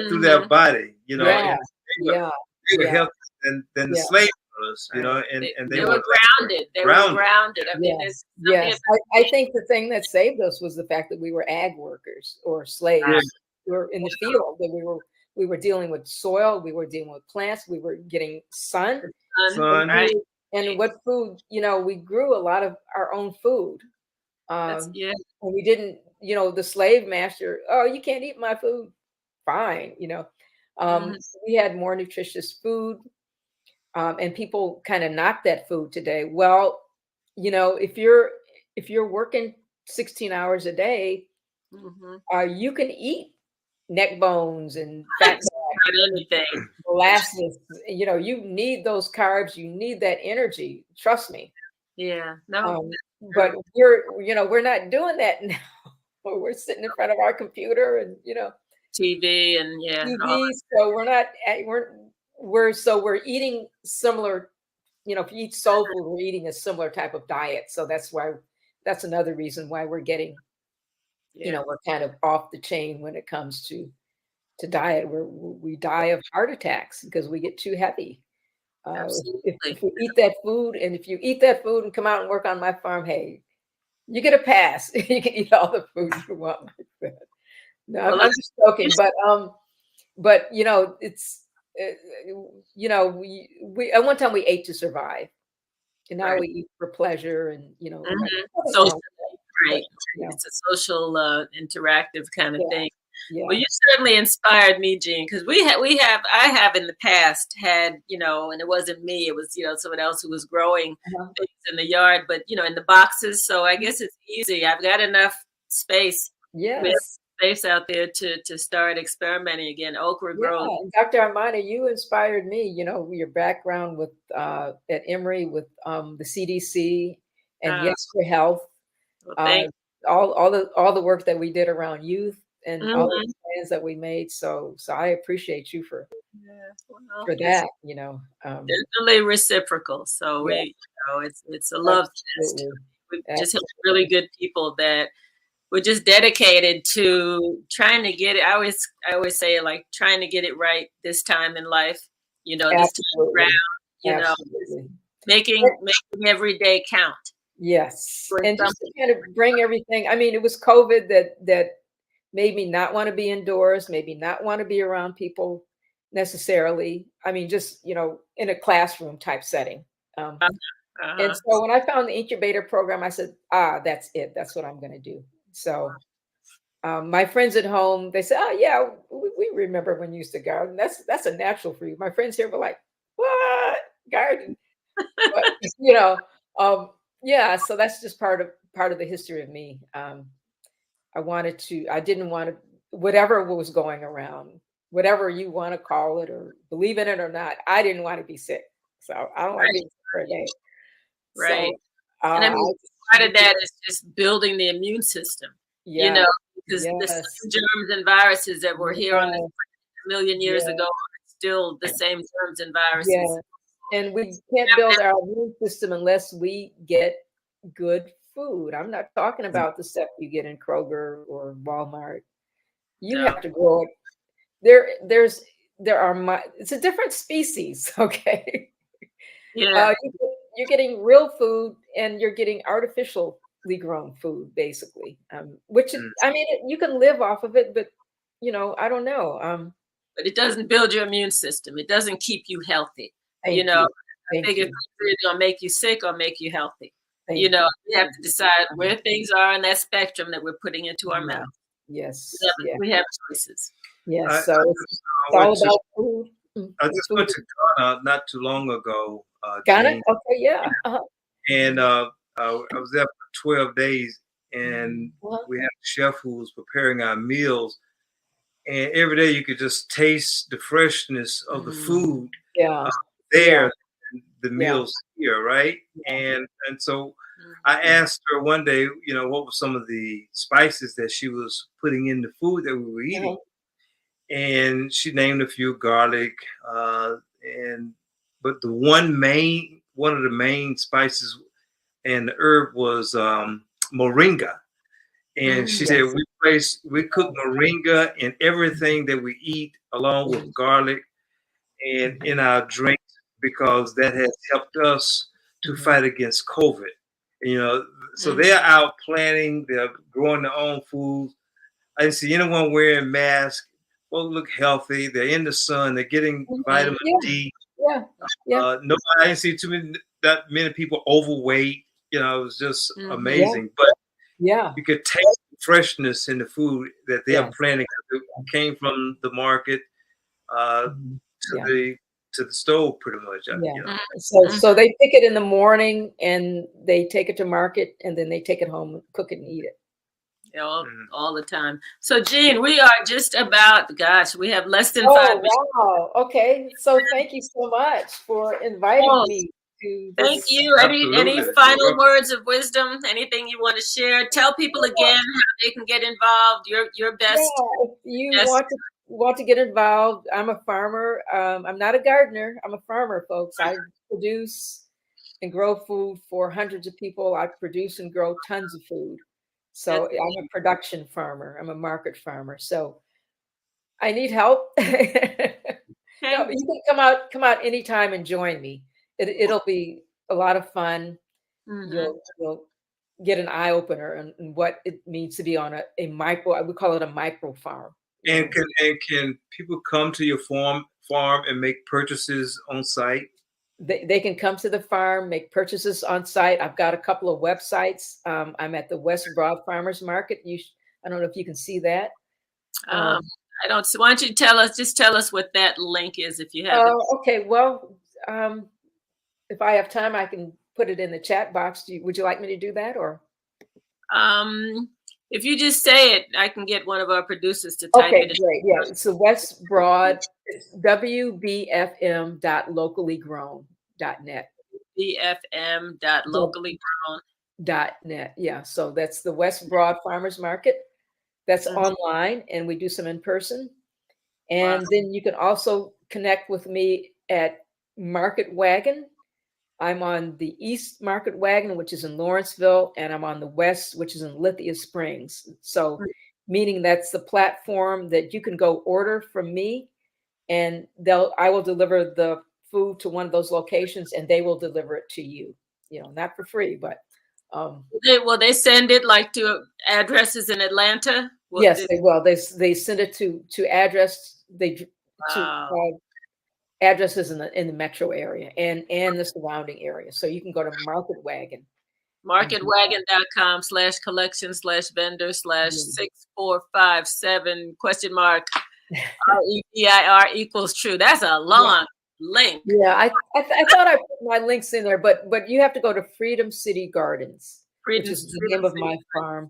through their body, and they were healthy than the slave owners, and they were grounded. They were grounded. I mean, yes. I think the thing that saved us was the fact that we were ag workers or slaves. We were in the field, that we were dealing with soil, we were dealing with plants, we were getting sun. Right. And what food, we grew a lot of our own food. And we didn't, the slave master, oh, you can't eat my food. Fine, we had more nutritious food. And people kind of knock that food today. Well, if you're working 16 hours a day, you can eat neck bones and fat, anything, molasses. You need those carbs. You need that energy. Trust me. Yeah. No. But we're not doing that now. We're sitting in front of our computer and TV and TV. So we're eating similar. If you eat soul food, we're eating a similar type of diet. So that's another reason why we're getting, we're kind of off the chain when it comes to diet. We die of heart attacks because we get too heavy. If we eat that food, and if you eat that food and come out and work on my farm, hey, you get a pass. You can eat all the food you want. No, Well, I'm just joking, but you know, it's you know, we at one time we ate to survive, and now right. we eat for pleasure, and you know, like Mhm. nothing Social, wrong with that, but right. you know, It's a social, interactive kind of yeah, thing. Well, yeah, you certainly inspired me, Jean, because I have in the past had, and it wasn't me, it was, someone else who was growing uh-huh. things in the yard, but, in the boxes. So I guess it's easy. I've got enough space. We have Yes. space out there to start experimenting again. Okra Yeah, grows. and Dr. Armani, you inspired me, you know, your background with at Emory with the CDC and Uh, Yes for Health, well, uh, thank all the work that we did around youth and all the Mhm. plans that we made. So I appreciate you Yeah, well, for it's that, you know. definitely reciprocal. So Yeah, it's a love test. absolutely. We just have really Absolutely. good people that we're just dedicated to trying to get it. I always say, like, trying to get it right this time in life. This time around. Absolutely. Just Absolutely. making every day count. Yes. Doing And just to something. kind of bring everything, I mean, it was COVID that made me not want to be indoors, maybe not want to be around people necessarily. I mean, just, you know, in a classroom type setting. Um, Uh, and uh-huh. so when I found the incubator program, I said, that's it. That's what I'm going to do. So my friends at home, they said, oh, yeah, we remember when you used to garden. That's a natural for you. My friends here were like, what? Garden? But, you know, um, yeah, so that's just part of the history of me. I didn't want to, whatever was going around, whatever you want to call it or believe in it or not, I didn't want to be sick. So I don't like Right, being sick for a day. right. So And I mean, I just part of did it. that is just building the immune system, you Yeah, know, because the yes, same germs and viruses that were here on this yeah, a million years yeah, ago are still the same germs and viruses. yeah. And we can't build our immune system unless we get good food. I'm not talking about the stuff you get in Kroger or Walmart. You No, have to grow it. There are it's a different species, okay? yeah, You're getting real food and you're getting artificially grown food, basically. Mm. I mean, you can live off of it, but you know, I don't know. but it doesn't build your immune system. It doesn't keep you healthy. Thank I you, thank think it's you, either gonna make you sick or make you healthy. thank you. We have to decide where things are in that spectrum that we're putting into our Yeah. mouth. Yes, yeah, We have choices. I, yes. I So just it's went all to about food. I just Food. went to Ghana not too long ago, Got it? Gene, Okay, yeah. Uh-huh. and I was there for 12 days, and Uh-huh. we had a chef who was preparing our meals, and every day you could just taste the freshness of the Mm, food Yeah, uh, yeah, there, the yeah, meals here, right? yeah. And so I mhm, asked her one day, what were some of the spices that she was putting in the food that we were Uh-huh. eating, and she named a few: garlic, uh, and but one of the main spices and the herb was moringa. And she mm, said Yes. we cook moringa in everything that we eat, along with Mhm. garlic and in our drinks, because that has helped us to Mhm. fight against COVID. You know, so they're mm, out planting, they're growing their own food. I didn't see anyone wearing masks. Folks look healthy. They're in the sun. They're getting Mhm. vitamin Yeah, D. yeah, yeah, Nobody, I didn't see that many people overweight. It was just mhm. yeah, amazing. But yeah, you could taste the freshness in the food that they are yes. planting. It came from the market Mhm. to Yeah, the stove, pretty much. yeah. Mm, mhm. So they pick it in the morning and they take it to market and then they take it home, cook it and eat it. Yeah, all, Mhm. all the time. So, Jean, we are just about, gosh, we have less than 5 minutes. Oh, wow. Okay. So thank you so much for inviting Oh, me to thank this. you. Any Absolutely. You're final welcome. words of wisdom? Anything you want to share? Tell people again how they can get involved. Your Yeah, best, if you best. want to get involved, I'm a farmer. I'm not a gardener. I'm a farmer, folks. I produce and grow food for hundreds of people. I produce and grow tons of food. So That's I'm a production farmer. I'm a market farmer. So I need help. No, okay. but you can come out anytime and join me. It'll be a lot of fun. Hmm. You'll get an eye opener on what it means to be on a micro. We call it a micro farm. And can people come to your farm and make purchases on site? They can come to the farm, make purchases on site. I've got a couple of websites. I'm at the West Broad Farmers Market. I don't know if you can see that. I don't. So why don't you tell us what that link is if you have it. Okay. Well, if I have time, I can put it in the chat box. Would you like me to do that, or? If you just say it, I can get one of our producers to type it in. Okay, great. Yeah, it's the West Broad, wbfm.locallygrown.net. bfm.locallygrown.net. Yeah, so that's the West Broad Farmers Market. That's online, and we do some in person. And then you can also connect with me at Market Wagon. I'm on the East Market Wagon, which is in Lawrenceville, and I'm on the West, which is in Lithia Springs. So, meaning that's the platform that you can go order from me, and I will deliver the food to one of those locations, and they will deliver it to you. You know, not for free, but will they send it like to addresses in Atlanta? Yes, they will. They send it to address addresses in the metro area and the surrounding area. So you can go to Market Wagon. Marketwagon.com/collection/vendor/6457 ? REBIR equals true. That's a long link. Yeah, I thought I put my links in there, but you have to go to Freedom City Gardens, which is the name of my farm.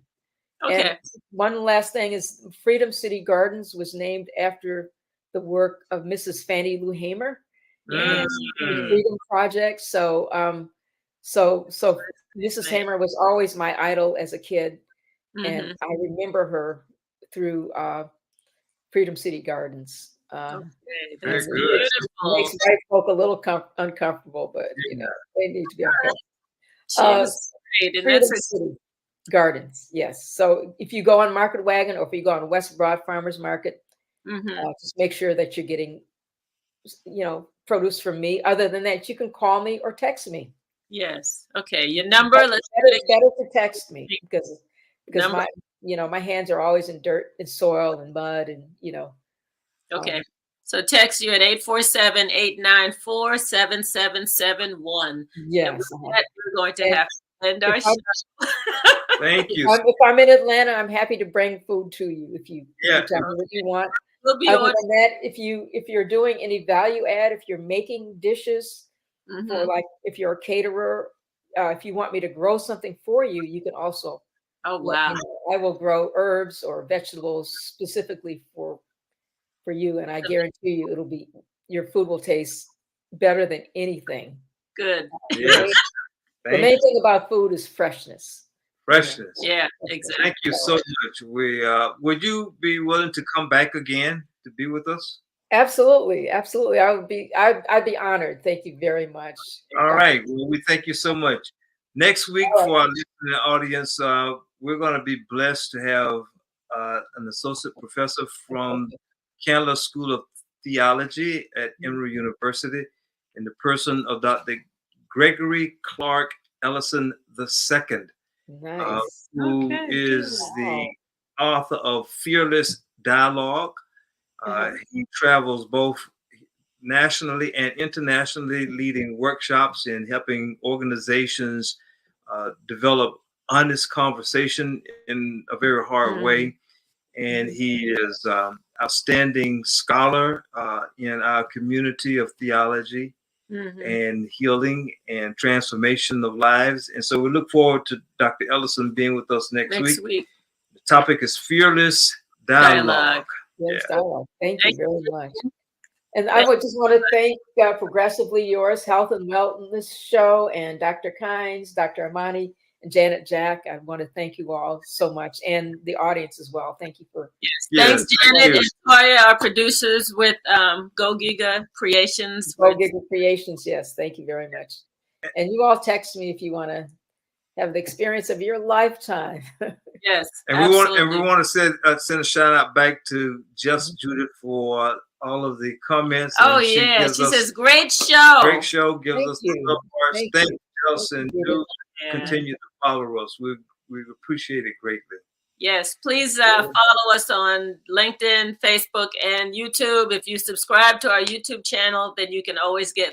Okay. And one last thing is Freedom City Gardens was named after the work of Mrs. Fannie Lou Hamer and the Freedom Project. So Mrs. Hamer was always my idol as a kid, and I remember her through Freedom City Gardens. That's Very good. beautiful. Makes white folk a little uncomfortable, but you know they need to be uncomfortable. Freedom City Gardens, yes. So if you go on Market Wagon or if you go on West Broad Farmers Market, just make sure that you're getting, produce from me. Other than that, you can call me or text me. Yes. Okay. Your number. It's better to text me because my hands are always in dirt and soil and mud and Okay. So text you at 847-894-7771. Yes. We're going to have to end our show. Thank you. If I'm in Atlanta, I'm happy to bring food to you if you tell me what you want. We'll be Other than that, if you're doing any value add, if you're making dishes for if you're a caterer, if you want me to grow something for you, you can also. Oh wow! I will grow herbs or vegetables specifically for you, and I guarantee you, your food will taste better than anything. Good. Yes. The main thing about food is freshness. Freshness. Yeah, exactly. Thank you so much. Would you be willing to come back again to be with us? Absolutely. I'd be honored. Thank you very much. All right. Well, we thank you so much. Next week for our listening audience, we're going to be blessed to have an associate professor from Candler School of Theology at Emory University in the person of Dr. Gregory Clark Ellison II. Nice. Who is the author of Fearless Dialogue. He travels both nationally and internationally, leading workshops and helping organizations develop honest conversation in a very hard way. And he is outstanding scholar in our community of theology. And healing and transformation of lives. And so we look forward to Dr. Ellison being with us next week. The topic is Fearless Dialogue. Dialogue. Thank you very much. And I would just want to thank Progressively Yours Health and Wellness Show and Dr. Kynes, Dr. Amani, and Janet Jack. I want to thank you all so much, and the audience as well. Thank you for thanks, Janet, and Toya, our producers with Go Giga Creations. Go Giga Creations, yes. Thank you very much. And you all text me if you want to have the experience of your lifetime. Yes, and we want to send a shout out back to Just Judith for all of the comments. Oh yeah, she says great show. Great show. Gives us the love parts. Thank you, Justin. continue to follow us. We appreciate it greatly. Yes, please follow us on LinkedIn, Facebook, and YouTube. If you subscribe to our YouTube channel, then you can always get